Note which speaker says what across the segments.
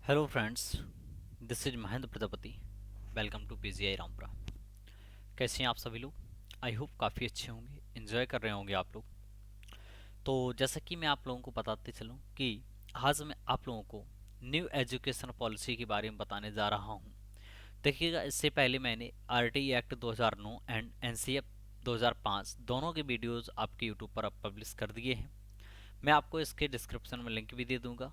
Speaker 1: Hello friends, this is Mahendra Prajapati. Welcome to PGI Rampura. कैसे हैं आप सभी लोग? आई होप काफ़ी अच्छे होंगे, एंजॉय कर रहे होंगे आप लोग। तो जैसा कि मैं आप लोगों को बताते चलूं कि आज मैं आप लोगों को न्यू एजुकेशन पॉलिसी के बारे में बताने जा रहा हूं। देखिएगा, इससे पहले मैंने आरटी एक्ट 2009 एंड एनसीएफ 2005 दोनों के वीडियोस आपके यूट्यूब पर अब पब्लिश कर दिए हैं। मैं आपको इसके डिस्क्रिप्शन में लिंक भी दे दूंगा,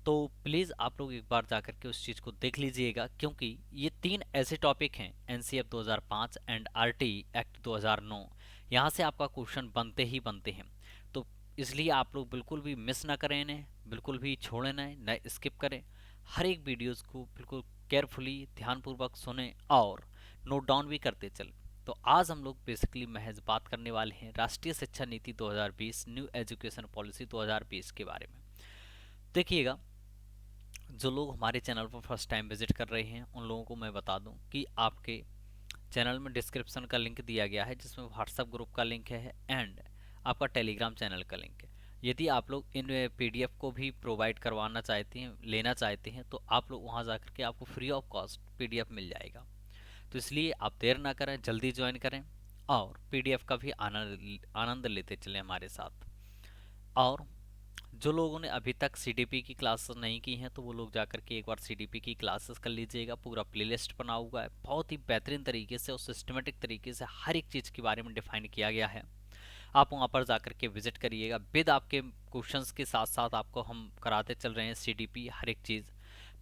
Speaker 1: तो प्लीज़ आप लोग एक बार जाकर के उस चीज़ को देख लीजिएगा, क्योंकि ये तीन ऐसे टॉपिक हैं, एनसीएफ 2005 एंड आरटी एक्ट 2009, यहाँ से आपका क्वेश्चन बनते ही बनते हैं। तो इसलिए आप लोग बिल्कुल भी मिस ना करें इन्हें, बिल्कुल भी छोड़ें न स्किप करें। हर एक वीडियोस को बिल्कुल केयरफुली ध्यानपूर्वक सुने और नोट डाउन भी करते चलें। तो आज हम लोग बेसिकली महज बात करने वाले हैं राष्ट्रीय शिक्षा नीति 2020 न्यू एजुकेशन पॉलिसी 2020 के बारे में। देखिएगा, जो लोग हमारे चैनल पर फर्स्ट टाइम विजिट कर रहे हैं उन लोगों को मैं बता दूं कि आपके चैनल में डिस्क्रिप्शन का लिंक दिया गया है, जिसमें व्हाट्सएप ग्रुप का लिंक है एंड आपका टेलीग्राम चैनल का लिंक है। यदि आप लोग इन पीडीएफ को भी प्रोवाइड करवाना चाहते हैं, लेना चाहते हैं, तो आप लोग वहां जाकर के आपको फ्री ऑफ कॉस्ट पीडीएफ मिल जाएगा। तो इसलिए आप देर ना करें, जल्दी ज्वाइन करें और पीडीएफ का भी आनंद आनंद लेते चलें हमारे साथ। और जो लोगों ने अभी तक सीडीपी की क्लासेस नहीं की हैं, तो वो लोग जाकर के एक बार सीडीपी की क्लासेस कर लीजिएगा। पूरा प्लेलिस्ट बना हुआ है, बहुत ही बेहतरीन तरीके से और सिस्टमेटिक तरीके से हर एक चीज़ के बारे में डिफाइन किया गया है। आप वहाँ पर जाकर के विजिट करिएगा। विद आपके क्वेश्चंस के साथ साथ आपको हम कराते चल रहे हैं सीडीपी हर एक चीज़।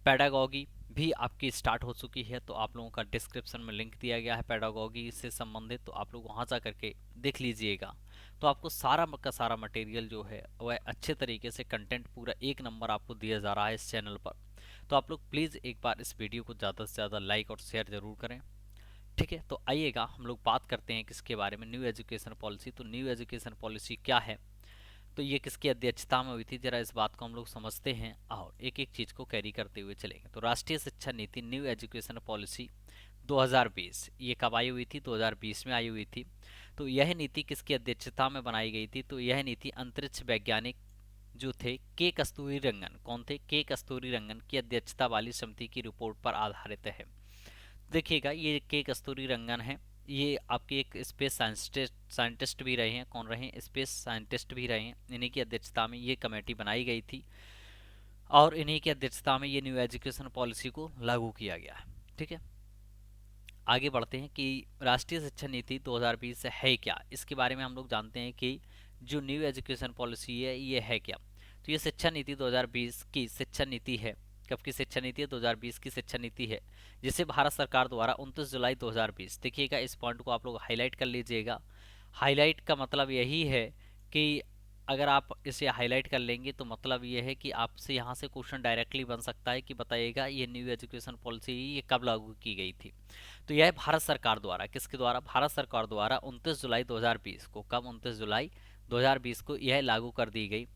Speaker 1: पैडागॉगी भी आपकी स्टार्ट हो चुकी है, तो आप लोगों का डिस्क्रिप्शन में लिंक दिया गया है पैडागॉगी से संबंधित, तो आप लोग वहाँ जा करके देख लीजिएगा। तो आपको सारा का सारा मटेरियल जो है वह अच्छे तरीके से कंटेंट पूरा एक नंबर आपको दिया जा रहा है इस चैनल पर। तो आप लोग प्लीज़ एक बार इस वीडियो को ज़्यादा से ज़्यादा लाइक और शेयर ज़रूर करें। ठीक है, तो आइएगा हम लोग बात करते हैं किसके बारे में, न्यू एजुकेशन पॉलिसी। तो न्यू एजुकेशन पॉलिसी क्या है, तो ये किसकी अध्यक्षता में हुई थी, जरा इस बात को हम लोग समझते हैं और एक एक चीज को कैरी करते हुए चलेंगे। तो राष्ट्रीय शिक्षा नीति न्यू एजुकेशन पॉलिसी 2020 ये कब आई हुई थी? 2020 में आई हुई थी। तो यह नीति किसकी अध्यक्षता में बनाई गई थी? तो यह नीति अंतरिक्ष वैज्ञानिक जो थे के कस्तूरी रंगन, कौन थे? के कस्तूरी रंगन की अध्यक्षता वाली समिति की रिपोर्ट पर आधारित है। देखिएगा, ये के कस्तूरी रंगन है, ये आपके एक स्पेस साइंटिस्ट भी रहे हैं। कौन रहे हैं? स्पेस साइंटिस्ट भी रहे हैं। इन्हीं की अध्यक्षता में ये कमेटी बनाई गई थी और इन्हीं की अध्यक्षता में ये न्यू एजुकेशन पॉलिसी को लागू किया गया है। ठीक है, आगे बढ़ते हैं कि राष्ट्रीय शिक्षा नीति 2020 है क्या, इसके बारे में हम लोग जानते हैं कि जो न्यू एजुकेशन पॉलिसी है ये है क्या। तो ये शिक्षा नीति 2020 की शिक्षा नीति है। कब की शिक्षा नीति है? 2020 की शिक्षा नीति है, जिसे भारत सरकार द्वारा 29 जुलाई 2020, देखिएगा इस पॉइंट को आप लोग हाईलाइट कर लीजिएगा। हाईलाइट का मतलब यही है कि अगर आप इसे हाईलाइट कर लेंगे तो मतलब ये है कि आपसे यहाँ से क्वेश्चन डायरेक्टली बन सकता है कि बताइएगा ये न्यू एजुकेशन पॉलिसी ये कब लागू की गई थी। तो यह भारत सरकार द्वारा, किसके द्वारा? भारत सरकार द्वारा 29 जुलाई 2020 को, कब? 29 जुलाई 2020 को यह लागू कर दी गई।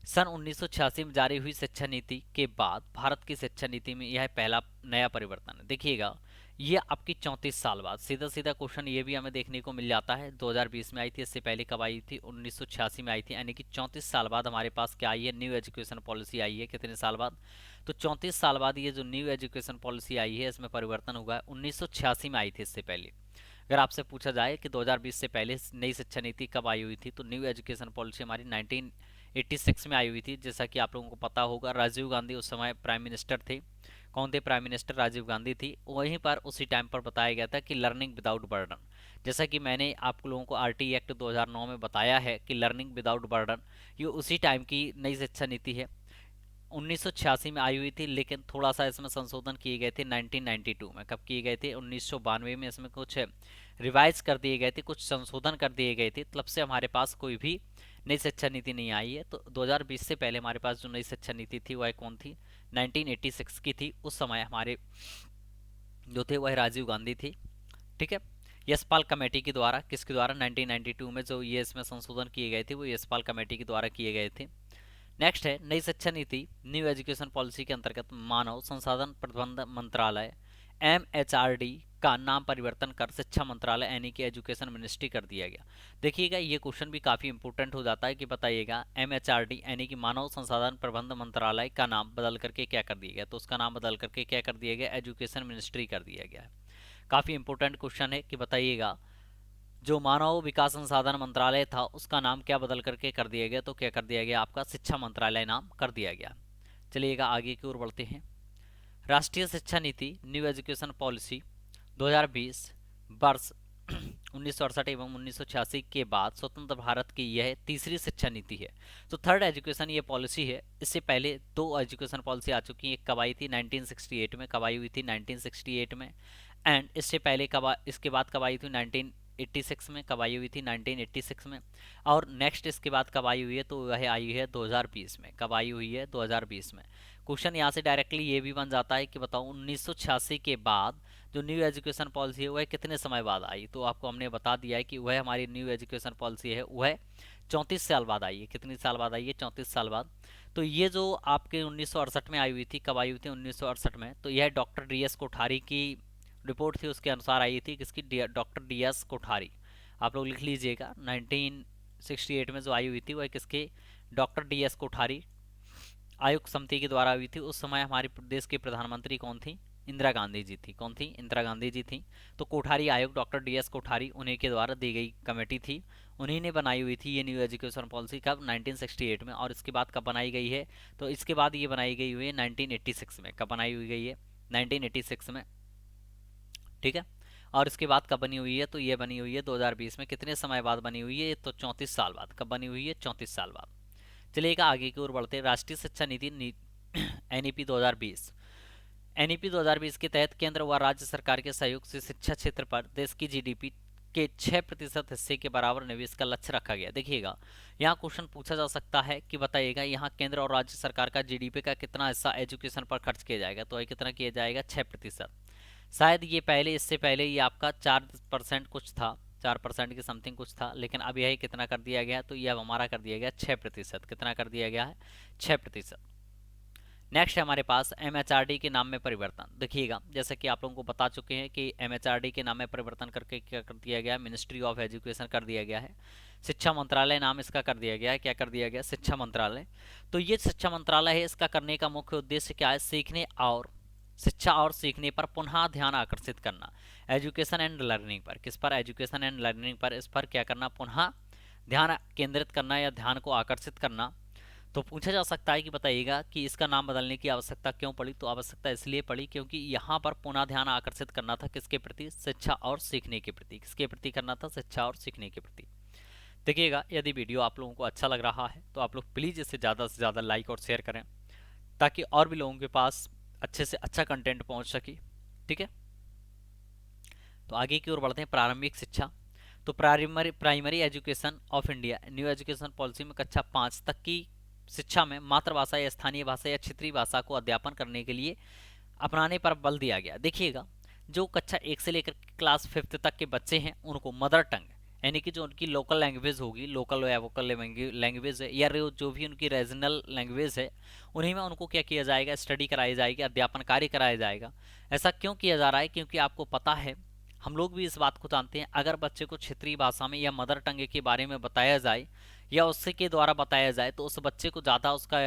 Speaker 1: सन 1986 में जारी हुई शिक्षा नीति के बाद भारत की शिक्षा नीति में यह पहला नया परिवर्तन है। देखिएगा, ये आपकी 34 साल बाद, सीधा सीधा क्वेश्चन ये भी हमें देखने को मिल जाता है। 2020 में आई थी, इससे पहले कब आई थी? 1986 में आई थी, यानी कि 34 साल बाद हमारे पास क्या आई है? न्यू एजुकेशन पॉलिसी आई है। कितने साल बाद? तो 34 साल बाद ये जो न्यू एजुकेशन पॉलिसी आई है इसमें परिवर्तन हुआ है। 1986 में आई थी, इससे पहले अगर आपसे पूछा जाए कि 2020 से पहले नई शिक्षा नीति कब आई हुई थी, तो न्यू एजुकेशन पॉलिसी हमारी 1986 में आई हुई थी। जैसा कि आप लोगों को पता होगा, राजीव गांधी उस समय प्राइम मिनिस्टर थे। कौन थे प्राइम मिनिस्टर? राजीव गांधी थी। वहीं पर उसी टाइम पर बताया गया था कि लर्निंग विदाउट बर्डन, जैसा कि मैंने आप लोगों को आरटी एक्ट 2009 में बताया है कि लर्निंग विदाउट बर्डन ये उसी टाइम की नई शिक्षा नीति है। 1986 में आई हुई थी, लेकिन थोड़ा सा इसमें संशोधन किए गए थे 1992 में। कब किए गए थे? 1992 में इसमें कुछ रिवाइज कर दिए गए थे, कुछ संशोधन कर दिए गए थे। तब से हमारे पास कोई भी नई शिक्षा नीति नहीं आई है। तो 2020 से पहले हमारे पास जो नई शिक्षा नीति थी वह कौन थी? 1986 की थी। उस समय हमारे जो थे वह राजीव गांधी थी। ठीक है, यशपाल कमेटी के द्वारा, किसके द्वारा? 1992 में जो ये इसमें संशोधन किए गए थे वो यशपाल कमेटी के द्वारा किए गए थे। नेक्स्ट है नई शिक्षा नीति न्यू एजुकेशन पॉलिसी के अंतर्गत मानव संसाधन प्रबंधन मंत्रालय MHRD का नाम परिवर्तन कर शिक्षा मंत्रालय यानी कि एजुकेशन मिनिस्ट्री कर दिया गया। देखिएगा ये क्वेश्चन भी काफ़ी इंपॉर्टेंट हो जाता है कि बताइएगा MHRD यानी कि मानव संसाधन प्रबंधन मंत्रालय का नाम बदल करके क्या कर दिया गया, तो उसका नाम बदल करके क्या कर दिया गया, एजुकेशन मिनिस्ट्री कर दिया गया है। काफ़ी इंपॉर्टेंट क्वेश्चन है कि बताइएगा जो मानव विकास संसाधन मंत्रालय था उसका नाम क्या बदल करके कर दिया गया, तो क्या कर दिया गया, आपका शिक्षा मंत्रालय नाम कर दिया गया। चलिएगा आगे की ओर बढ़ते हैं। राष्ट्रीय शिक्षा नीति न्यू एजुकेशन पॉलिसी 2020 वर्ष 1968 एवं 1986 के बाद स्वतंत्र भारत की यह तीसरी शिक्षा नीति है। तो थर्ड एजुकेशन ये पॉलिसी है। इससे पहले दो एजुकेशन पॉलिसी आ चुकी हैं। एक कब आई थी 1968 में, कब आई हुई थी 1968 में, एंड इससे पहले कब, इसके बाद कब आई थी 1986 में, कब आई हुई थी 1986 में, और नेक्स्ट इसके बाद कब आई हुई है, तो वह आई है 2020 में। कब आई हुई है, 2020 में। क्वेश्चन यहाँ से डायरेक्टली ये भी बन जाता है कि बताओ 1986 के बाद जो न्यू एजुकेशन पॉलिसी है वह कितने समय बाद आई, तो आपको हमने बता दिया है कि वह हमारी न्यू एजुकेशन पॉलिसी है वह 34 साल बाद आई है। कितनी साल बाद आई है, 34 साल बाद। तो ये जो आपके 1968 में आई हुई थी, कब आई हुई थी 1968 में, तो यह डॉक्टर DS कोठारी की रिपोर्ट थी, उसके अनुसार आई थी। किसकी, डॉक्टर DS कोठारी। आप लोग लिख लीजिएगा 1968 में जो आई हुई थी वह किसके, डॉक्टर DS कोठारी आयुक्त समिति के द्वारा हुई थी। उस समय हमारे प्रदेश के प्रधानमंत्री कौन थी, इंदिरा गांधी जी थी। कौन थी, इंदिरा गांधी जी थी। तो कोठारी आयोग डॉक्टर DS कोठारी उन्हीं के द्वारा दी गई कमेटी थी, उन्हीं ने बनाई हुई थी ये न्यू एजुकेशन पॉलिसी। कब, 1968 में। और इसके बाद कब बनाई गई है, तो इसके बाद ये बनाई गई हुई है 1986 में। कब बनाई हुई गई है, 1986 में। ठीक है। और इसके बाद कब बनी हुई है, तो ये बनी हुई है 2020 में। कितने समय बाद बनी हुई है, तो 34 साल बाद। कब बनी हुई है, 34 साल बाद। चलिएगा आगे की ओर बढ़ते हैं। राष्ट्रीय शिक्षा नीति NEP 2020। NEP 2020 के तहत केंद्र व राज्य सरकार के सहयोग से शिक्षा क्षेत्र पर देश की GDP के 6% हिस्से के बराबर निवेश का लक्ष्य रखा गया। देखिएगा यहाँ क्वेश्चन पूछा जा सकता है कि बताइएगा यहाँ केंद्र और राज्य सरकार का GDP का कितना हिस्सा एजुकेशन पर खर्च किया जाएगा, तो कितना किया जाएगा, 6%। शायद ये पहले, इससे पहले ये आपका 4% कुछ था, 4% के समथिंग कुछ था, लेकिन अब यह कितना कर दिया गया, तो यह अब हमारा कर दिया गया 6%। कितना कर दिया गया है, 6%। नेक्स्ट है हमारे पास MHRD के नाम में परिवर्तन। देखिएगा जैसे कि आप लोगों को बता चुके हैं कि MHRD के नाम में परिवर्तन करके क्या कर दिया गया, मिनिस्ट्री ऑफ एजुकेशन कर दिया गया है। शिक्षा मंत्रालय नाम इसका कर दिया गया है। क्या कर दिया गया, शिक्षा मंत्रालय। तो ये शिक्षा मंत्रालय है, इसका करने का मुख्य उद्देश्य क्या है, सीखने और शिक्षा और सीखने पर पुनः ध्यान आकर्षित करना। एजुकेशन एंड लर्निंग पर, किस पर, एजुकेशन एंड लर्निंग पर, इस पर क्या करना, पुनः ध्यान केंद्रित करना या ध्यान को आकर्षित करना। तो पूछा जा सकता है कि बताइएगा कि इसका नाम बदलने की आवश्यकता क्यों पड़ी, तो आवश्यकता इसलिए पड़ी क्योंकि यहाँ पर पुनः ध्यान आकर्षित करना था किसके प्रति, शिक्षा और सीखने के प्रति। किसके प्रति करना था, शिक्षा और सीखने के प्रति। देखिएगा यदि वीडियो आप लोगों को अच्छा लग रहा है तो आप लोग प्लीज़ इसे ज़्यादा से ज़्यादा लाइक और शेयर करें ताकि और भी लोगों के पास अच्छे से अच्छा कंटेंट पहुंच सके। ठीक है। तो आगे की ओर बढ़ते हैं। प्रारंभिक शिक्षा। तो primary education of India new education policy में कक्षा 5 तक की शिक्षा में मातृभाषा या स्थानीय भाषा या क्षेत्रीय भाषा को अध्यापन करने के लिए अपनाने पर बल दिया गया। देखिएगा जो कक्षा 1 से लेकर क्लास 5 तक के बच्चे हैं उनको मदर टंग यानी कि जो उनकी लोकल लैंग्वेज होगी, लोकल या वोकल लैंग्वेज है या जो भी उनकी रीजनल लैंग्वेज है, उन्हीं में उनको क्या किया जाएगा, स्टडी कराई जाएगी, अध्यापन कार्य कराया जाएगा। ऐसा क्यों किया जा रहा है, क्योंकि आपको पता है, हम लोग भी इस बात को जानते हैं, अगर बच्चे को क्षेत्रीय भाषा में या मदर टंग के बारे में बताया जाए या उससे के द्वारा बताया जाए तो उस बच्चे को ज़्यादा उसका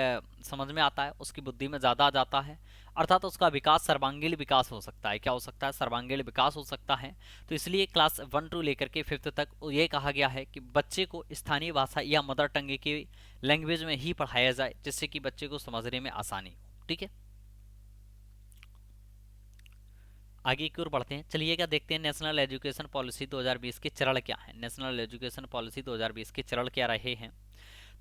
Speaker 1: समझ में आता है, उसकी बुद्धि में ज़्यादा आ जाता है, अर्थात उसका विकास, सर्वांगीण विकास हो सकता है। क्या हो सकता है, सर्वांगीण विकास हो सकता है। तो इसलिए क्लास 1 टू लेकर के 5th तक ये कहा गया है कि बच्चे को स्थानीय भाषा या मदर टंग की लैंग्वेज में ही पढ़ाया जाए जिससे कि बच्चे को समझने में आसानी हो। ठीक है। आगे की ओर बढ़ते हैं। चलिएगा देखते हैं नेशनल एजुकेशन पॉलिसी 2020 के चरण क्या है। नेशनल एजुकेशन पॉलिसी 2020 के चरण क्या रहे हैं।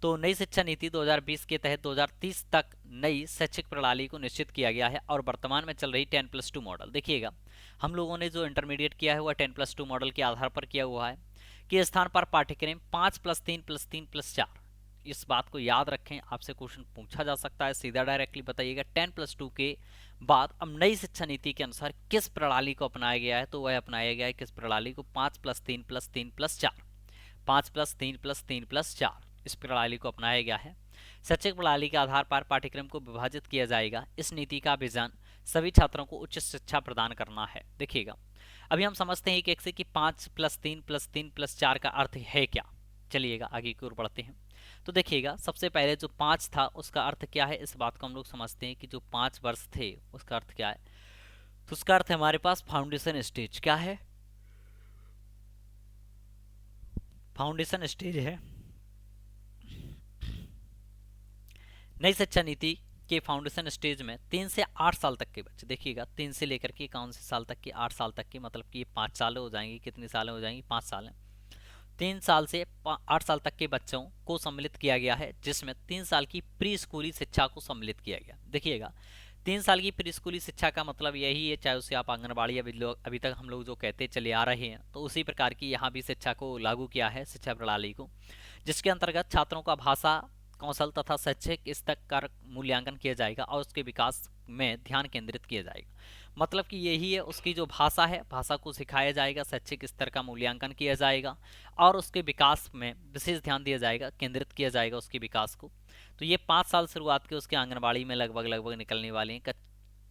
Speaker 1: तो नई शिक्षा नीति 2020 के तहत 2030 तक नई शैक्षिक प्रणाली को निश्चित किया गया है और वर्तमान में चल रही 10+2 मॉडल। देखिएगा हम लोगों ने जो इंटरमीडिएट किया है वह 10+2 मॉडल के आधार पर किया हुआ है कि स्थान पर पाठ्यक्रम 5+3+3+4। इस बात को याद रखें, आपसे क्वेश्चन पूछा जा सकता है सीधा डायरेक्टली। बताइएगा 10+2 के बाद अब नई शिक्षा नीति के अनुसार किस प्रणाली को अपनाया गया है, तो वह अपनाया गया है किस प्रणाली को, 5+3+3+4। 5+3+3+4 इस प्रणाली को अपनाया गया है। शैक्षिक प्रणाली के आधार पर पाठ्यक्रम को विभाजित किया जाएगा। इस नीति का विजन सभी छात्रों को उच्च शिक्षा प्रदान करना है। देखिएगा अभी हम समझते हैं कि एक से कि 5+3+3+4 का अर्थ है क्या। चलिएगा आगे की ओर बढ़ते हैं। तो देखिएगा सबसे पहले जो 5 था उसका अर्थ क्या है, इस बात को हम लोग समझते हैं कि जो 5 वर्ष थे उसका अर्थ क्या है। तो उसका अर्थ है हमारे पास फाउंडेशन स्टेज क्या है, फाउंडेशन स्टेज है नई शिक्षा नीति के फाउंडेशन स्टेज में 3 से 8 साल तक के बच्चे, देखिएगा 3 से लेकर के कौन से साल तक के, 8 साल तक के, मतलब कि ये 5 साल हो जाएंगी, कितनी साल हो जाएंगी, 5 साल है। 3 साल से 8 साल तक के बच्चों को सम्मिलित किया गया है, जिसमें 3 साल की प्री स्कूली शिक्षा को सम्मिलित किया गया। देखिएगा 3 साल की प्री स्कूली शिक्षा का मतलब यही है, चाहे उसे आप आंगनबाड़ी अभी तक हम लोग जो कहते चले आ रहे हैं, तो उसी प्रकार की यहाँ भी शिक्षा को लागू किया है, शिक्षा प्रणाली को, जिसके अंतर्गत छात्रों का भाषा कौशल तथा शैक्षिक स्तर का मूल्यांकन किया जाएगा और उसके विकास में ध्यान केंद्रित किया जाएगा। मतलब कि यही है, उसकी जो भाषा है, भाषा को सिखाया जाएगा, शैक्षिक स्तर का मूल्यांकन किया जाएगा और उसके विकास में विशेष ध्यान दिया जाएगा, केंद्रित किया जाएगा उसके विकास को। तो ये 5 साल शुरुआत के उसके आंगनबाड़ी में लगभग लगभग निकलने वाले हैं,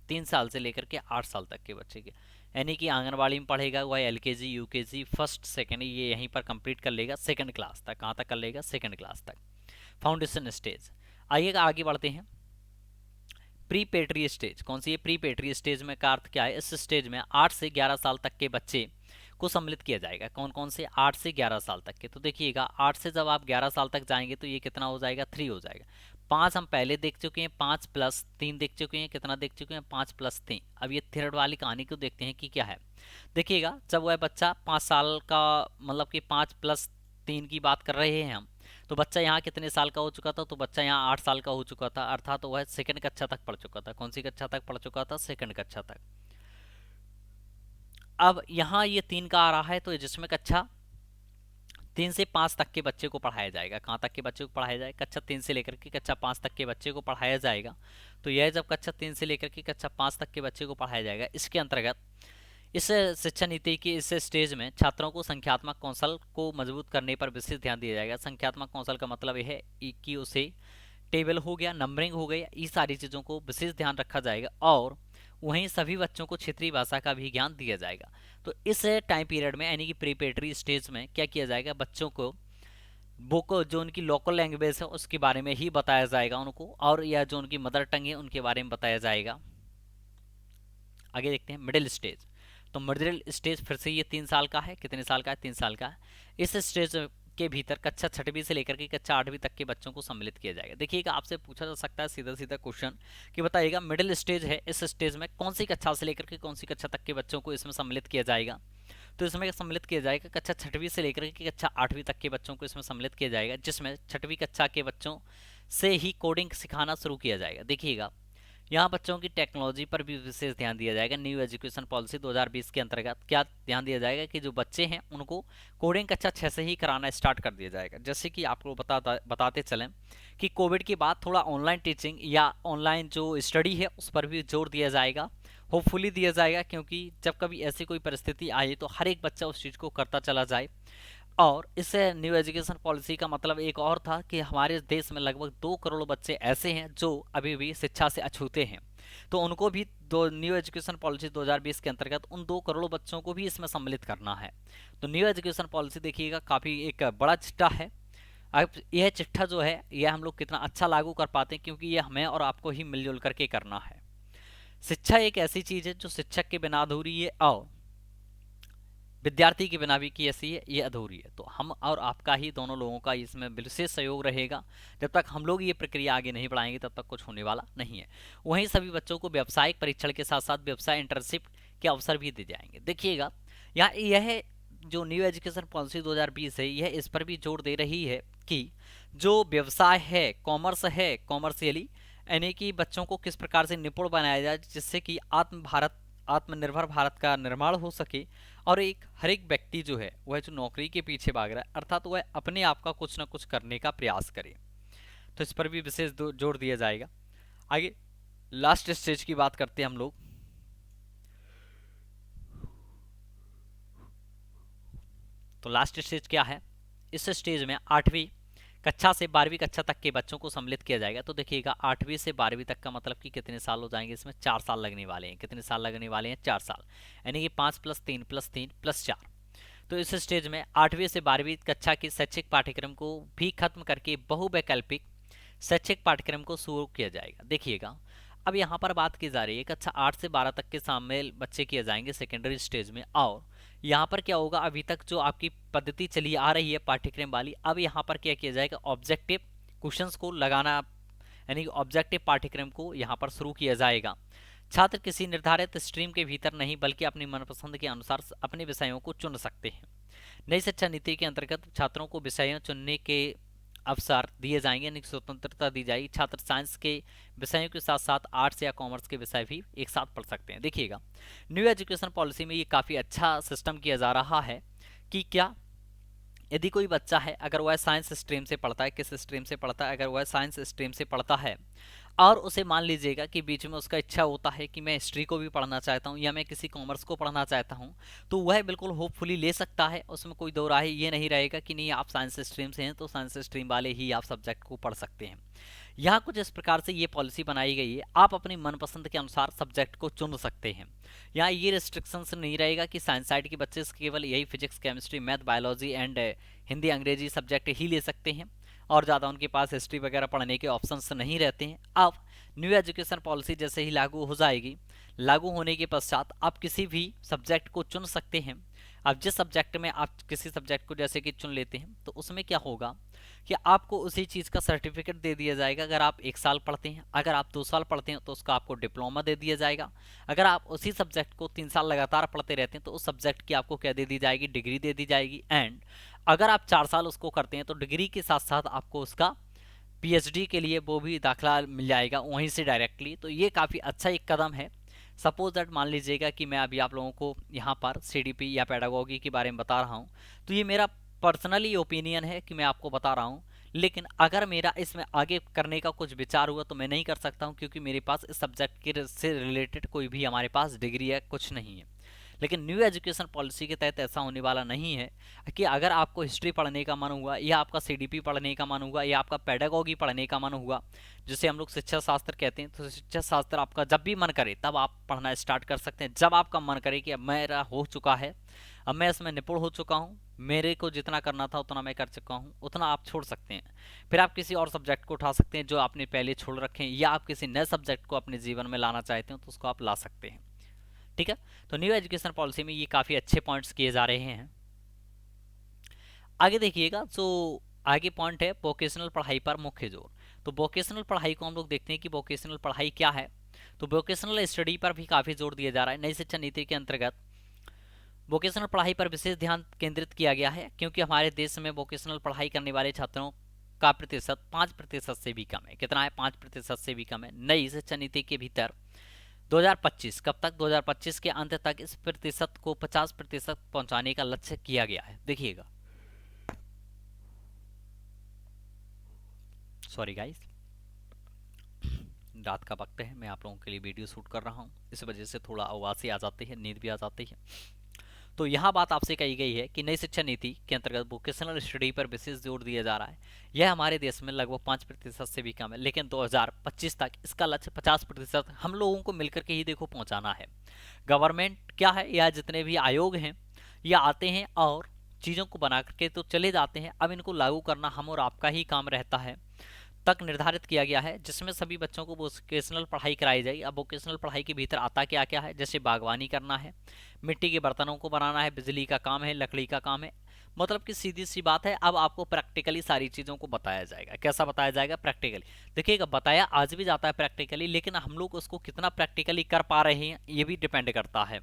Speaker 1: 3 साल से लेकर के 8 साल तक के बच्चे के, यानी कि आंगनबाड़ी में पढ़ेगा वह एलकेजी यूकेजी फर्स्ट सेकेंड ये यहीं पर कंप्लीट कर लेगा, सेकंड क्लास तक, कहाँ तक कर लेगा, सेकंड क्लास तक, फाउंडेशन स्टेज। आइएगा आगे बढ़ते हैं। प्री पेट्री स्टेज कौन सी है, प्री पेट्री स्टेज में का अर्थ क्या है, इस स्टेज में 8 से 11 साल तक के बच्चे को सम्मिलित किया जाएगा। कौन कौन से, 8 से 11 साल तक के। तो देखिएगा 8 से जब आप 11 साल तक जाएंगे तो ये कितना हो जाएगा, 3 हो जाएगा। 5 हम पहले देख चुके हैं, 5+3 देख चुके हैं, कितना देख चुके हैं, 5+3। अब ये थर्ड वाली कहानी को देखते हैं कि क्या है। देखिएगा जब वह बच्चा 5 साल का, मतलब कि 5+3 की बात कर रहे हैं हम, तो बच्चा यहाँ कितने साल का हो चुका था, तो बच्चा यहाँ 8 साल का हो चुका था, अर्थात वह सेकंड कक्षा तक पढ़ चुका था। कौन सी कक्षा तक पढ़ चुका था, सेकंड कक्षा तक। अब यहाँ ये 3 का आ रहा है, तो जिसमें कक्षा 3 से 5 तक के बच्चे को पढ़ाया जाएगा। कहाँ तक के बच्चे को पढ़ाया जाएगा, कक्षा 3 से लेकर के कक्षा 5 तक के बच्चे को पढ़ाया जाएगा। तो यह जब कक्षा 3 से लेकर के कक्षा 5 तक के बच्चे को पढ़ाया जाएगा, इसके अंतर्गत इस शिक्षा नीति की इस स्टेज में छात्रों को संख्यात्मक कौशल को मजबूत करने पर विशेष ध्यान दिया जाएगा। संख्यात्मक कौशल का मतलब यह है कि उसे टेबल हो गया, नंबरिंग हो गया, ये सारी चीज़ों को विशेष ध्यान रखा जाएगा और वहीं सभी बच्चों को क्षेत्रीय भाषा का भी ज्ञान दिया जाएगा। तो इस टाइम पीरियड में यानी कि प्रीपेटरी स्टेज में क्या किया जाएगा, बच्चों को बुक जो उनकी लोकल लैंग्वेज है उसके बारे में ही बताया जाएगा उनको, और या जो उनकी मदर टंग है उनके बारे में बताया जाएगा। आगे देखते हैं मिडिल स्टेज। तो मिडिल स्टेज फिर से ये 3 साल का है, कितने साल का है, 3 साल का है। इस स्टेज के भीतर कक्षा 6वीं से लेकर के कक्षा 8वीं तक के बच्चों को सम्मिलित किया जाएगा। देखिएगा आपसे पूछा जा सकता है सीधा सीधा क्वेश्चन कि बताइएगा मिडिल स्टेज है, इस स्टेज में कौन सी कक्षा से लेकर के कौन सी कक्षा तक के बच्चों को इसमें सम्मिलित किया जाएगा। तो इसमें सम्मिलित किया जाएगा कक्षा 6वीं से लेकर के कक्षा 8वीं तक के बच्चों को इसमें सम्मिलित किया जाएगा, जिसमें 6वीं कक्षा के बच्चों से ही कोडिंग सिखाना शुरू किया जाएगा। देखिएगा यहाँ बच्चों की टेक्नोलॉजी पर भी विशेष ध्यान दिया जाएगा। न्यू एजुकेशन पॉलिसी 2020 के अंतर्गत क्या ध्यान दिया जाएगा कि जो बच्चे हैं उनको कोडिंग कक्षा 6 से ही कराना स्टार्ट कर दिया जाएगा। जैसे कि आपको बताते चलें कि कोविड के बाद थोड़ा ऑनलाइन टीचिंग या ऑनलाइन जो स्टडी है उस पर भी जोर दिया जाएगा, होपफुली दिया जाएगा, क्योंकि जब कभी ऐसी कोई परिस्थिति आए तो हर एक बच्चा उस चीज़ को करता चला जाए। और इससे न्यू एजुकेशन पॉलिसी का मतलब एक और था कि हमारे देश में लगभग 2 करोड़ बच्चे ऐसे हैं जो अभी भी शिक्षा से अछूते हैं, तो उनको भी दो न्यू एजुकेशन पॉलिसी 2020 के अंतर्गत उन 2 करोड़ बच्चों को भी इसमें सम्मिलित करना है। तो न्यू एजुकेशन पॉलिसी देखिएगा काफ़ी एक बड़ा चिट्ठा है। अब यह चिट्ठा जो है यह हम लोग कितना अच्छा लागू कर पाते हैं, क्योंकि यह हमें और आपको ही मिलजुल करके करना है। शिक्षा एक ऐसी चीज़ है जो शिक्षक के बिना अधूरी है और विद्यार्थी के बिना भी की ऐसी है, ये अधूरी है। तो हम और आपका ही दोनों लोगों का इसमें विशेष सहयोग रहेगा। जब तक हम लोग ये प्रक्रिया आगे नहीं बढ़ाएंगे तब तक कुछ होने वाला नहीं है। वहीं सभी बच्चों को व्यावसायिक परीक्षण के साथ साथ व्यवसाय इंटर्नशिप के अवसर भी दिए जाएंगे। देखिएगा यहाँ यह जो न्यू एजुकेशन पॉलिसी 2020 है यह इस पर भी जोर दे रही है कि जो व्यवसाय है, कॉमर्स है, कॉमर्शियली यानी कि बच्चों को किस प्रकार से निपुण बनाया जाए, जिससे कि आत्मनिर्भर भारत का निर्माण हो सके और एक हर एक व्यक्ति जो है वह जो नौकरी के पीछे भाग रहा है अर्थात वह अपने आप का कुछ ना कुछ करने का प्रयास करे। तो इस पर भी विशेष जोर दिया जाएगा। आगे लास्ट स्टेज की बात करते हैं हम लोग। तो लास्ट स्टेज क्या है, इस स्टेज में 8वीं कक्षा से 12वीं कक्षा तक के बच्चों को सम्मिलित किया जाएगा। तो देखिएगा 8वीं से 12वीं तक का मतलब कि कितने साल हो जाएंगे, इसमें 4 साल लगने वाले हैं। कितने साल लगने वाले हैं, 4 साल, यानी कि 5 + 3 + 3 + 4। तो इस स्टेज में 8वीं से 12वीं कक्षा के शैक्षिक पाठ्यक्रम को भी खत्म करके बहुवैकल्पिक शैक्षिक पाठ्यक्रम को शुरू किया जाएगा। देखिएगा अब यहाँ पर बात की जा रही है कक्षा 8 से 12 तक के शामिल बच्चे किए जाएंगे सेकेंडरी स्टेज में। और यहाँ पर क्या होगा, अभी तक जो आपकी पद्धति चली आ रही है पाठ्यक्रम वाली, अब यहाँ पर क्या किया जाएगा, ऑब्जेक्टिव क्वेश्चंस को लगाना, यानी ऑब्जेक्टिव पाठ्यक्रम को यहाँ पर शुरू किया जाएगा। छात्र किसी निर्धारित स्ट्रीम के भीतर नहीं बल्कि अपनी मनपसंद के अनुसार अपने विषयों को चुन सकते हैं। नई शिक्षा नीति के अंतर्गत छात्रों को विषयों चुनने के अवसर दिए जाएंगे, यानी स्वतंत्रता दी जाएगी। छात्र साइंस के विषयों के साथ साथ आर्ट्स या कॉमर्स के विषय भी एक साथ पढ़ सकते हैं। देखिएगा न्यू एजुकेशन पॉलिसी में ये काफ़ी अच्छा सिस्टम किया जा रहा है कि क्या यदि कोई बच्चा है, अगर वह साइंस स्ट्रीम से पढ़ता है, किस स्ट्रीम से पढ़ता है, अगर वह साइंस स्ट्रीम से पढ़ता है और उसे मान लीजिएगा कि बीच में उसका इच्छा होता है कि मैं हिस्ट्री को भी पढ़ना चाहता हूँ या मैं किसी कॉमर्स को पढ़ना चाहता हूँ, तो वह बिल्कुल होपफुली ले सकता है। उसमें कोई दो राय ये नहीं रहेगा कि नहीं आप साइंस स्ट्रीम से हैं तो साइंस स्ट्रीम वाले ही आप सब्जेक्ट को पढ़ सकते हैं। यहाँ कुछ इस प्रकार से ये पॉलिसी बनाई गई है, आप अपनी मनपसंद के अनुसार सब्जेक्ट को चुन सकते हैं। यहाँ ये रिस्ट्रिक्शंस नहीं रहेगा कि साइंस साइड के बच्चे केवल यही physics, chemistry, math, biology and Hindi अंग्रेजी सब्जेक्ट ही ले सकते हैं और ज़्यादा उनके पास हिस्ट्री वगैरह पढ़ने के ऑप्शंस नहीं रहते हैं। अब न्यू एजुकेशन पॉलिसी जैसे ही लागू हो जाएगी, लागू होने के पश्चात आप किसी भी सब्जेक्ट को चुन सकते हैं। अब जिस सब्जेक्ट में आप किसी सब्जेक्ट को जैसे कि चुन लेते हैं तो उसमें क्या होगा कि आपको उसी चीज़ का सर्टिफिकेट दे दिया जाएगा। अगर आप 1 साल पढ़ते हैं, अगर आप 2 साल पढ़ते हैं तो उसका आपको डिप्लोमा दे दिया जाएगा। अगर आप उसी सब्जेक्ट को 3 साल लगातार पढ़ते रहते हैं तो उस सब्जेक्ट की आपको क्या दे दी जाएगी, डिग्री दे दी जाएगी। एंड अगर आप 4 साल उसको करते हैं तो डिग्री के साथ साथ आपको उसका पीएचडी के लिए वो भी दाखिला मिल जाएगा वहीं से डायरेक्टली। तो ये काफ़ी अच्छा एक कदम है। सपोज दैट मान लीजिएगा कि मैं अभी आप लोगों को यहाँ पर सीडीपी या पेडागोगी के बारे में बता रहा हूँ, तो ये मेरा पर्सनली ओपिनियन है कि मैं आपको बता रहा हूँ, लेकिन अगर मेरा इसमें आगे करने का कुछ विचार हुआ तो मैं नहीं कर सकता हूँ क्योंकि मेरे पास इस सब्जेक्ट के से रिलेटेड कोई भी हमारे पास डिग्री है कुछ नहीं है। लेकिन न्यू एजुकेशन पॉलिसी के तहत ऐसा होने वाला नहीं है कि अगर आपको हिस्ट्री पढ़ने का मन हुआ या आपका सीडीपी पढ़ने का मन हुआ या आपका पेडागोगी पढ़ने का मन हुआ, जिसे हम लोग शिक्षा शास्त्र कहते हैं, तो शिक्षा शास्त्र आपका जब भी मन करे तब आप पढ़ना स्टार्ट कर सकते हैं। जब आपका मन करे कि अब मेरा हो चुका है, अब मैं इसमें निपुण हो चुका हूँ, मेरे को जितना करना था उतना मैं कर चुका हूँ, उतना आप छोड़ सकते हैं। फिर आप किसी और सब्जेक्ट को उठा सकते हैं जो आपने पहले छोड़ रखे हैं, या आप किसी नए सब्जेक्ट को अपने जीवन में लाना चाहते हो तो उसको आप ला सकते हैं। ठीक है, तो न्यू एजुकेशन पॉलिसी में ये काफ़ी अच्छे पॉइंट्स किए जा रहे हैं। आगे देखिएगा, जो आगे पॉइंट है वोकेशनल पढ़ाई पर मुख्य जोर। तो वोकेशनल पढ़ाई को हम लोग देखते हैं कि वोकेशनल पढ़ाई क्या है। तो वोकेशनल स्टडी पर भी काफ़ी जोर दिया जा रहा है। नई शिक्षा नीति के अंतर्गत वोकेशनल पढ़ाई पर विशेष ध्यान केंद्रित किया गया है क्योंकि हमारे देश में वोकेशनल पढ़ाई करने वाले छात्रों का प्रतिशत 5% से भी कम है। कितना है, 5% से भी कम है। नई शिक्षा नीति के भीतर 2025 कब तक, 2025 के अंत तक इस प्रतिशत को 50% पहुंचाने का लक्ष्य किया गया है। देखिएगा, सॉरी गाइस, रात का वक्त है, मैं आप लोगों के लिए वीडियो शूट कर रहा हूँ, इस वजह से थोड़ा आवाज़ आ जाती है, नींद भी आ जाती है। तो यहाँ बात आपसे कही गई है कि नई शिक्षा नीति के अंतर्गत वोकेशनल स्टडी पर विशेष जोर दिया जा रहा है। यह हमारे देश में लगभग 5% से भी कम है, लेकिन 2025 तक इसका लक्ष्य 50% हम लोगों को मिलकर के ही देखो पहुँचाना है। गवर्नमेंट क्या है, या जितने भी आयोग हैं ये आते हैं और चीज़ों को बना करके तो चले जाते हैं। अब इनको लागू करना हम और आपका ही काम रहता है। तक निर्धारित किया गया है जिसमें सभी बच्चों को वोकेशनल पढ़ाई कराई जाएगी। अब वोकेशनल पढ़ाई के भीतर आता क्या क्या है, जैसे बागवानी करना है, मिट्टी के बर्तनों को बनाना है, बिजली का काम है, लकड़ी का काम है। मतलब कि सीधी सी बात है, अब आपको प्रैक्टिकली सारी चीज़ों को बताया जाएगा। कैसा बताया जाएगा, प्रैक्टिकली। देखिएगा, बताया आज भी जाता है प्रैक्टिकली, लेकिन हम लोग उसको कितना प्रैक्टिकली कर पा रहे हैं ये भी डिपेंड करता है।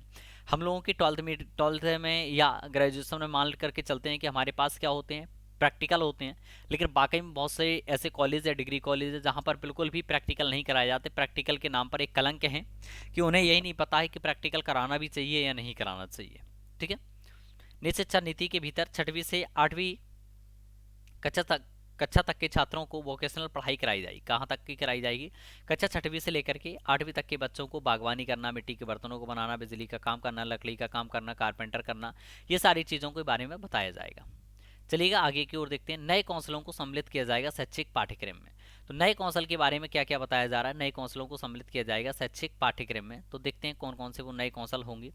Speaker 1: हम लोगों की 12th में या ग्रेजुएशन में मान करके चलते हैं कि हमारे पास क्या होते हैं, प्रैक्टिकल होते हैं, लेकिन बाकी में बहुत से ऐसे कॉलेज है, डिग्री कॉलेज है, जहाँ पर बिल्कुल भी प्रैक्टिकल नहीं कराए जाते। प्रैक्टिकल के नाम पर एक कलंक है कि उन्हें यही नहीं पता है कि प्रैक्टिकल कराना भी चाहिए या नहीं कराना चाहिए। ठीक है, नई शिक्षा नीति के भीतर 6वीं से 8वीं कक्षा तक के छात्रों को वोकेशनल पढ़ाई कराई जाएगी। कहाँ तक की कराई जाएगी, कक्षा 6वीं से लेकर के 8वीं तक के बच्चों को बागवानी करना, मिट्टी के बर्तनों को बनाना, बिजली का काम करना, लकड़ी का काम करना, कारपेंटर करना, ये सारी चीज़ों के बारे में बताया जाएगा। चलिएगा आगे की ओर देखते हैं। नए कौशलों को सम्मिलित किया जाएगा शैक्षिक पाठ्यक्रम में। तो नए कौशल के बारे में क्या क्या बताया जा रहा है, नए कौशलों को सम्मिलित किया जाएगा शैक्षिक पाठ्यक्रम में। तो देखते हैं कौन कौन से वो नए कौशल होंगे।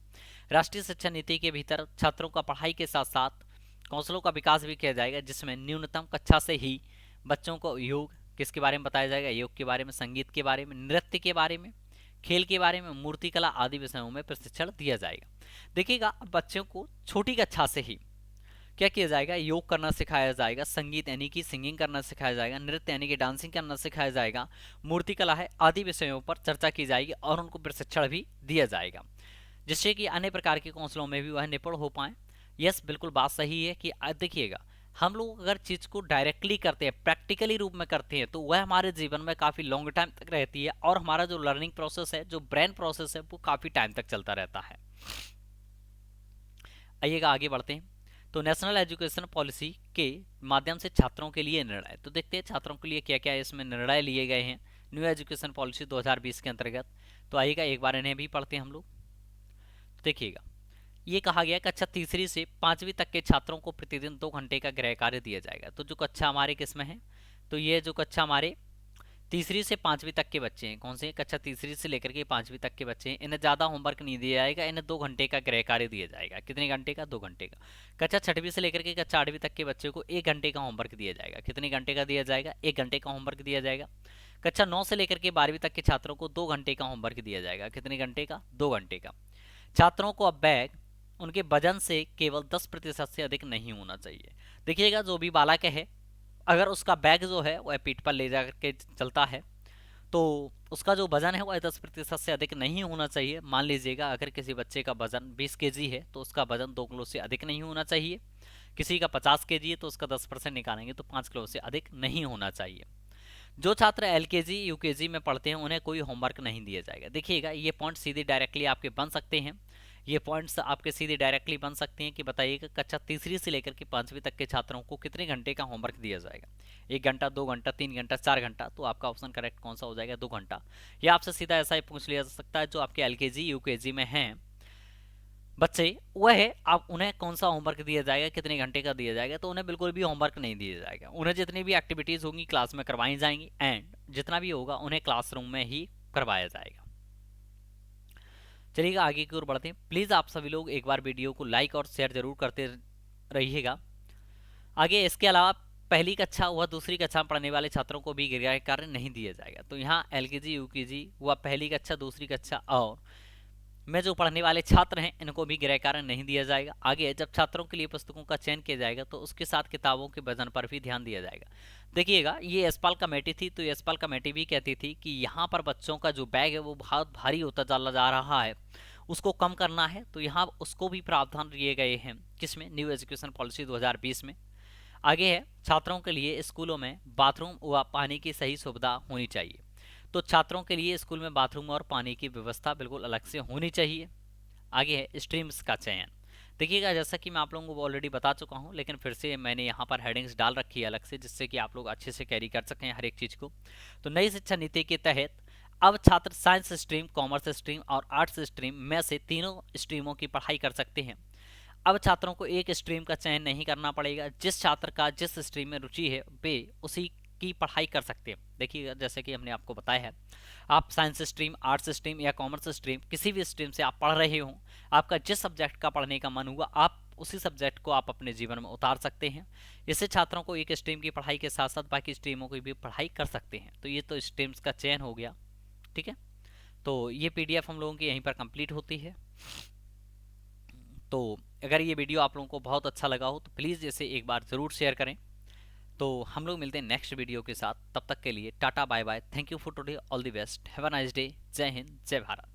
Speaker 1: राष्ट्रीय शिक्षा नीति के भीतर छात्रों का पढ़ाई के साथ साथ कौशलों का विकास भी किया जाएगा, जिसमें न्यूनतम कक्षा से ही बच्चों को योग किसके बारे में बताया जाएगा, योग के बारे में, संगीत के बारे में, नृत्य के बारे में, खेल के बारे में, मूर्तिकला आदि विषयों में प्रशिक्षण दिया जाएगा। देखिएगा बच्चों को छोटी कक्षा से ही क्या किया जाएगा, योग करना सिखाया जाएगा, संगीत यानी कि सिंगिंग करना सिखाया जाएगा, नृत्य यानी कि डांसिंग करना सिखाया जाएगा, मूर्तिकला है आदि विषयों पर चर्चा की जाएगी और उनको प्रशिक्षण भी दिया जाएगा, जिससे कि अन्य प्रकार के कौशलों में भी वह निपुण हो पाए। यस, बिल्कुल बात सही है कि देखिएगा हम लोग अगर चीज़ को डायरेक्टली करते हैं, प्रैक्टिकली रूप में करते हैं, तो वह हमारे जीवन में काफ़ी लॉन्ग टाइम तक रहती है और हमारा जो लर्निंग प्रोसेस है, जो ब्रेन प्रोसेस है, वो काफ़ी टाइम तक चलता रहता है। आइएगा आगे बढ़ते हैं। तो नेशनल एजुकेशन पॉलिसी के माध्यम से छात्रों के लिए निर्णय, तो देखते हैं छात्रों के लिए क्या क्या इसमें निर्णय लिए गए हैं न्यू एजुकेशन पॉलिसी 2020 के अंतर्गत। तो आइएगा एक बार इन्हें भी पढ़ते हैं हम लोग। देखिएगा ये कहा गया कक्षा तीसरी से पांचवी तक के छात्रों को प्रतिदिन 2 घंटे का गृह कार्य दिया जाएगा। तो जो कक्षा हमारे किसमें है, तो ये जो कक्षा हमारे तीसरी से पांचवी तक के बच्चे हैं, कौन से, कक्षा तीसरी से लेकर के पांचवी तक के बच्चे हैं, इन्हें ज़्यादा होमवर्क नहीं दिया जाएगा, इन्हें 2 घंटे का गृह कार्य दिया जाएगा। कितने घंटे का, 2 घंटे का। कक्षा छठवीं से लेकर के कक्षा 8वीं तक के बच्चे को 1 घंटे का होमवर्क दिया जाएगा। कितने घंटे का दिया जाएगा, 1 घंटे का होमवर्क दिया जाएगा। कक्षा 9 से लेकर के 12वीं तक के छात्रों को 2 घंटे का होमवर्क दिया जाएगा। कितने घंटे का, 2 घंटे का। छात्रों को अब बैग उनके वजन से केवल 10% से अधिक नहीं होना चाहिए। देखिएगा जो भी बालक है, अगर उसका बैग जो है वह पीठ पर ले जा के चलता है, तो उसका जो वजन है वह 10% से अधिक नहीं होना चाहिए। मान लीजिएगा अगर किसी बच्चे का वजन 20 kg है, तो उसका वजन 2 किलो से अधिक नहीं होना चाहिए। किसी का 50 kg है, तो उसका 10% निकालेंगे तो 5 किलो से अधिक नहीं होना चाहिए। जो छात्र LKG UKG में पढ़ते हैं उन्हें कोई होमवर्क नहीं दिया जाएगा। देखिएगा ये पॉइंट सीधे डायरेक्टली आपके बन सकते हैं, ये पॉइंट्स आपके सीधे डायरेक्टली बन सकते हैं कि बताइएगा कक्षा तीसरी से लेकर के पांचवी तक के छात्रों को कितने घंटे का होमवर्क दिया जाएगा, 1 घंटा, 2 घंटा, 3 घंटा, 4 घंटा। तो आपका ऑप्शन करेक्ट कौन सा हो जाएगा, 2 घंटा। या आपसे सीधा ऐसा ही पूछ लिया जा सकता है जो आपके LKG UKG में हैं बच्चे, वह है आप उन्हें कौन सा होमवर्क दिया जाएगा, कितने घंटे का दिया जाएगा। तो उन्हें बिल्कुल भी होमवर्क नहीं दिया जाएगा, उन्हें जितनी भी एक्टिविटीज़ होंगी क्लास में करवाई जाएंगी एंड जितना भी होगा उन्हें क्लासरूम में ही करवाया जाएगा। चलिएगा आगे की ओर बढ़ते हैं। प्लीज़ आप सभी लोग एक बार वीडियो को लाइक और शेयर जरूर करते रहिएगा। आगे इसके अलावा पहली कक्षा व दूसरी कक्षा में पढ़ने वाले छात्रों को भी गृह कार्य नहीं दिया जाएगा। तो यहाँ LKG UKG व पहली कक्षा, दूसरी कक्षा और में जो पढ़ने वाले छात्र हैं इनको भी गृह कार्य नहीं दिया जाएगा। आगे जब छात्रों के लिए पुस्तकों का चयन किया जाएगा तो उसके साथ किताबों के वजन पर भी ध्यान दिया जाएगा। देखिएगा ये यशपाल कमेटी थी, तो यशपाल कमेटी भी कहती थी कि यहाँ पर बच्चों का जो बैग है वो बहुत भारी होता चला जा रहा है, उसको कम करना है। तो यहाँ उसको भी प्रावधान दिए गए हैं किसमें, न्यू एजुकेशन पॉलिसी 2020 में। आगे है छात्रों के लिए स्कूलों में बाथरूम व पानी की सही सुविधा होनी चाहिए। तो छात्रों के लिए स्कूल में बाथरूम और पानी की व्यवस्था बिल्कुल अलग से होनी चाहिए। आगे है स्ट्रीम्स का चयन। देखिएगा जैसा कि मैं आप लोगों को ऑलरेडी बता चुका हूं, लेकिन फिर से मैंने यहाँ पर हेडिंग्स डाल रखी है अलग से, जिससे कि आप लोग अच्छे से कैरी कर सकें हर एक चीज़ को। तो नई शिक्षा नीति के तहत अब छात्र साइंस स्ट्रीम, कॉमर्स स्ट्रीम और आर्ट्स स्ट्रीम में से तीनों स्ट्रीमों की पढ़ाई कर सकते हैं। अब छात्रों को एक स्ट्रीम का चयन नहीं करना पड़ेगा, जिस छात्र का जिस स्ट्रीम में रुचि है वे उसी की पढ़ाई कर सकते हैं। देखिए जैसे कि हमने आपको बताया है, आप साइंस स्ट्रीम, आर्ट्स स्ट्रीम या कॉमर्स स्ट्रीम, किसी भी स्ट्रीम से आप पढ़ रहे हो, आपका जिस सब्जेक्ट का पढ़ने का मन हुआ आप उसी सब्जेक्ट को आप अपने जीवन में उतार सकते हैं। इससे छात्रों को एक स्ट्रीम की पढ़ाई के साथ साथ बाकी स्ट्रीमों की भी पढ़ाई कर सकते हैं। तो ये तो स्ट्रीम्स का चयन हो गया, ठीक है। तो ये PDF हम लोगों की यहीं पर कंप्लीट होती है। तो अगर ये वीडियो आप लोगों को बहुत अच्छा लगा हो तो प्लीज़ इसे एक बार ज़रूर शेयर करें। तो हम लोग मिलते हैं नेक्स्ट वीडियो के साथ, तब तक के लिए tata bye bye, thank you for today, all the best, have a nice day, जय हिंद, जय भारत।